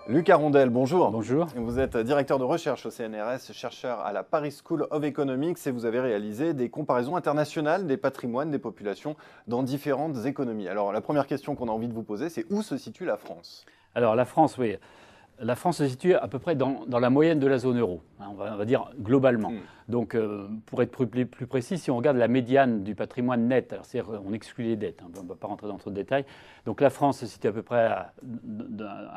Luc Arondel, bonjour. Bonjour. Vous êtes directeur de recherche au CNRS, chercheur à la Paris School of Economics et vous avez réalisé des comparaisons internationales des patrimoines des populations dans différentes économies. Alors la première question qu'on a envie de vous poser, c'est où se situe la France? Alors la France, oui. La France se situe à peu près dans la moyenne de la zone euro, on va dire globalement. Donc pour être plus précis, si on regarde la médiane du patrimoine net, c'est-à-dire on exclut les dettes, on ne va pas rentrer dans trop de détails, donc la France se situe à peu près à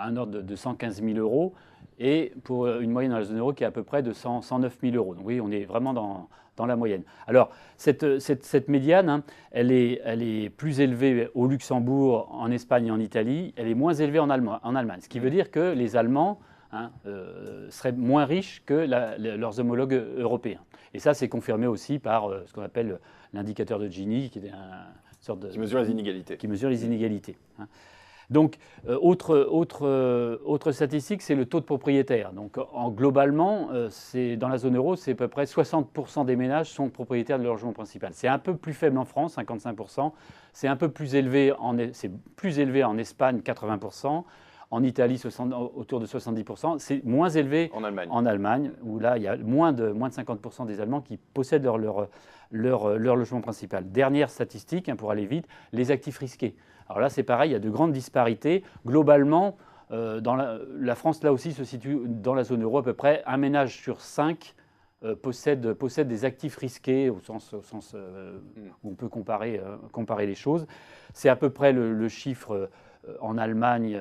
un ordre de 115 000 euros et pour une moyenne dans la zone euro qui est à peu près de 109 000 euros. Donc oui, on est vraiment dans la moyenne. Alors, cette médiane, elle est plus élevée au Luxembourg, en Espagne et en Italie. Elle est moins élevée en Allemagne. Ce qui veut dire que les Allemands seraient moins riches que leurs homologues européens. Et ça, c'est confirmé aussi par ce qu'on appelle l'indicateur de Gini, qui est une sorte de... Qui mesure les inégalités. Qui mesure les inégalités. Donc, autre statistique, c'est le taux de propriétaire. Donc, globalement, dans la zone euro, c'est à peu près 60% des ménages sont propriétaires de leur logement principal. C'est un peu plus faible en France, 55%. C'est un peu plus élevé en Espagne, 80%. En Italie, autour de 70%. C'est moins élevé en Allemagne, où là, il y a moins de 50% des Allemands qui possèdent leur logement principal. Dernière statistique, pour aller vite, les actifs risqués. Alors là, c'est pareil, il y a de grandes disparités. Globalement, la France, là aussi, se situe dans la zone euro à peu près. Un ménage sur 5 possède des actifs risqués, au sens où on peut comparer les choses. C'est à peu près le chiffre en Allemagne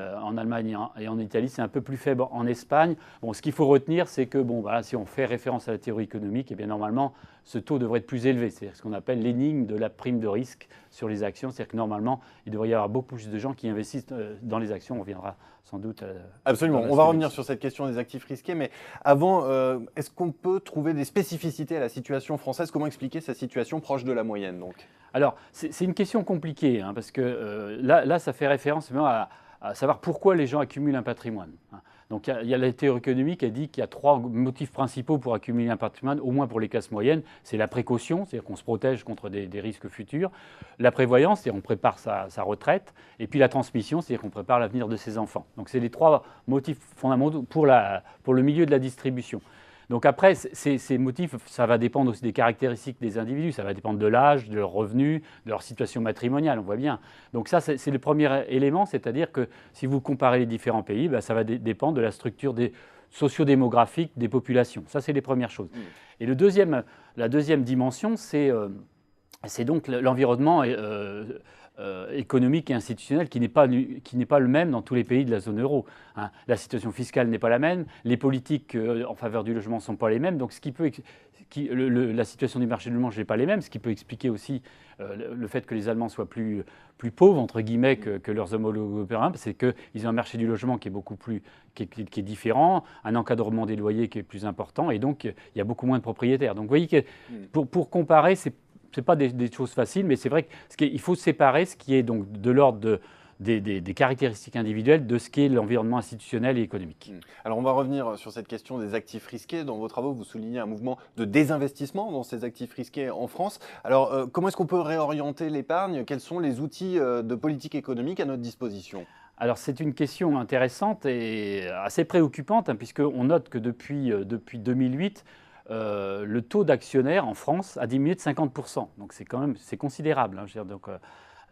et en Italie. C'est un peu plus faible en Espagne. Bon, ce qu'il faut retenir, c'est que si on fait référence à la théorie économique, eh bien, normalement, ce taux devrait être plus élevé. C'est ce qu'on appelle l'énigme de la prime de risque sur les actions. C'est-à-dire que normalement, il devrait y avoir beaucoup plus de gens qui investissent dans les actions. On reviendra sans doute. Absolument. On va revenir sur cette question des actifs risqués. Mais avant, est-ce qu'on peut trouver des spécificités à la situation française? Comment expliquer sa situation proche de la moyenne donc? Alors, c'est une question compliquée, parce que là, ça fait référence à savoir pourquoi les gens accumulent un patrimoine. Donc, il y a la théorie économique, elle dit qu'il y a 3 motifs principaux pour accumuler un patrimoine, au moins pour les classes moyennes. C'est la précaution, c'est-à-dire qu'on se protège contre des risques futurs. La prévoyance, c'est-à-dire qu'on prépare sa retraite. Et puis la transmission, c'est-à-dire qu'on prépare l'avenir de ses enfants. Donc, c'est les 3 motifs fondamentaux pour le milieu de la distribution. Donc après, ces motifs, ça va dépendre aussi des caractéristiques des individus, ça va dépendre de l'âge, de leurs revenus, de leur situation matrimoniale, on voit bien. Donc ça, c'est le premier élément, c'est-à-dire que si vous comparez les différents pays, ça va dépendre de la structure sociodémographique des populations. Ça, c'est les premières choses. Et la deuxième dimension, c'est donc l'environnement économique et institutionnel qui n'est pas le même dans tous les pays de la zone euro. La situation fiscale n'est pas la même, les politiques en faveur du logement ne sont pas les mêmes, donc la situation du marché du logement n'est pas les mêmes, ce qui peut expliquer aussi le fait que les Allemands soient plus pauvres, entre guillemets, que leurs homologues européens, c'est qu'ils ont un marché du logement qui est différent, un encadrement des loyers qui est plus important, et donc il y a beaucoup moins de propriétaires. Donc vous voyez que pour comparer, ce n'est pas des choses faciles, mais c'est vrai qu'il faut séparer ce qui est donc de l'ordre des caractéristiques individuelles de ce qui est l'environnement institutionnel et économique. Alors on va revenir sur cette question des actifs risqués. Dans vos travaux, vous soulignez un mouvement de désinvestissement dans ces actifs risqués en France. Alors comment est-ce qu'on peut réorienter l'épargne? Quels sont les outils de politique économique à notre disposition? Alors c'est une question intéressante et assez préoccupante, puisqu'on note que depuis 2008, le taux d'actionnaires en France a diminué de 50%. Donc c'est considérable.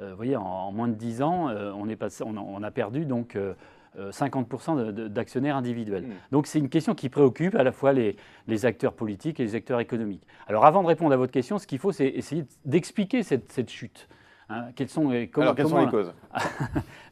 Vous voyez, en moins de 10 ans, on a perdu donc 50% d'actionnaires individuels. Donc c'est une question qui préoccupe à la fois les acteurs politiques et les acteurs économiques. Alors avant de répondre à votre question, ce qu'il faut, c'est essayer d'expliquer cette chute. Quelles sont les causes?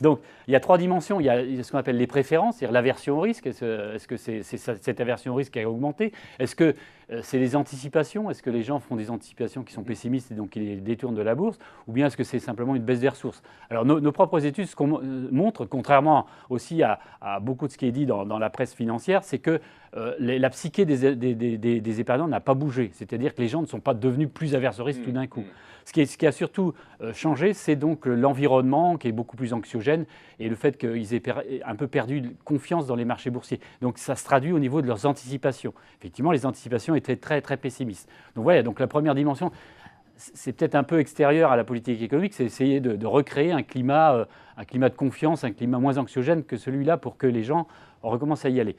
Donc, il y a 3 dimensions. Il y a ce qu'on appelle les préférences, c'est-à-dire l'aversion au risque. Est-ce que c'est cette aversion au risque qui a augmenté? Est-ce que c'est les anticipations? Est-ce que les gens font des anticipations qui sont pessimistes et donc ils les détournent de la bourse? Ou bien est-ce que c'est simplement une baisse des ressources? Alors, nos propres études, ce qu'on montre, contrairement aussi à beaucoup de ce qui est dit dans la presse financière, c'est que la psyché des épargnants n'a pas bougé. C'est-à-dire que les gens ne sont pas devenus plus averses au risque tout d'un coup. Ce qui a surtout changé, c'est donc l'environnement qui est beaucoup plus anxiogène et le fait qu'ils aient un peu perdu confiance dans les marchés boursiers. Donc ça se traduit au niveau de leurs anticipations. Effectivement, les anticipations étaient très, très pessimistes. Donc voilà, donc la première dimension, c'est peut-être un peu extérieur à la politique économique, c'est essayer de recréer un climat de confiance, un climat moins anxiogène que celui-là pour que les gens recommencent à y aller.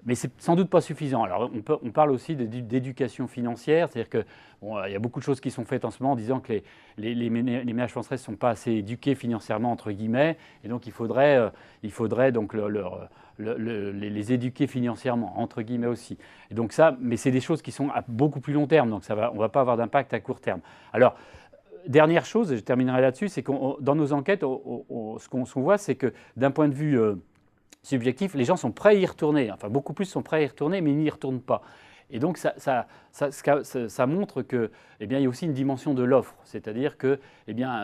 Mais c'est sans doute pas suffisant. Alors on parle aussi d'éducation financière, c'est-à-dire que il y a beaucoup de choses qui sont faites en ce moment en disant que les ménages français ne sont pas assez éduqués financièrement entre guillemets, et donc il faudrait donc les éduquer financièrement entre guillemets aussi. Et donc ça, mais c'est des choses qui sont à beaucoup plus long terme, donc on ne va pas avoir d'impact à court terme. Alors dernière chose, et je terminerai là-dessus, c'est que dans nos enquêtes, ce qu'on voit, c'est que d'un point de vue subjectif, les gens sont prêts à y retourner. Enfin, beaucoup plus sont prêts à y retourner, mais ils n'y retournent pas. Et donc, ça montre qu'il y a aussi une dimension de l'offre. C'est-à-dire que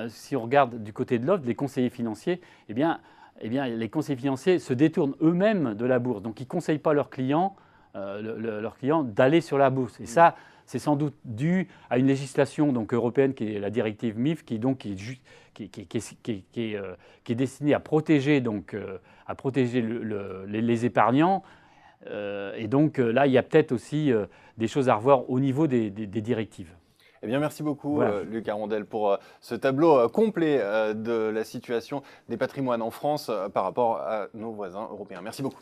si on regarde du côté de l'offre, les conseillers financiers, les conseillers financiers se détournent eux-mêmes de la bourse. Donc, ils ne conseillent pas leurs clients d'aller sur la bourse. Et ça, c'est sans doute dû à une législation donc, européenne qui est la directive MIF, qui est destinée à protéger, les épargnants. Et donc là, il y a peut-être aussi des choses à revoir au niveau des directives. Eh bien, merci beaucoup, Voilà. Luc Arondel, pour ce tableau complet de la situation des patrimoines en France par rapport à nos voisins européens. Merci beaucoup.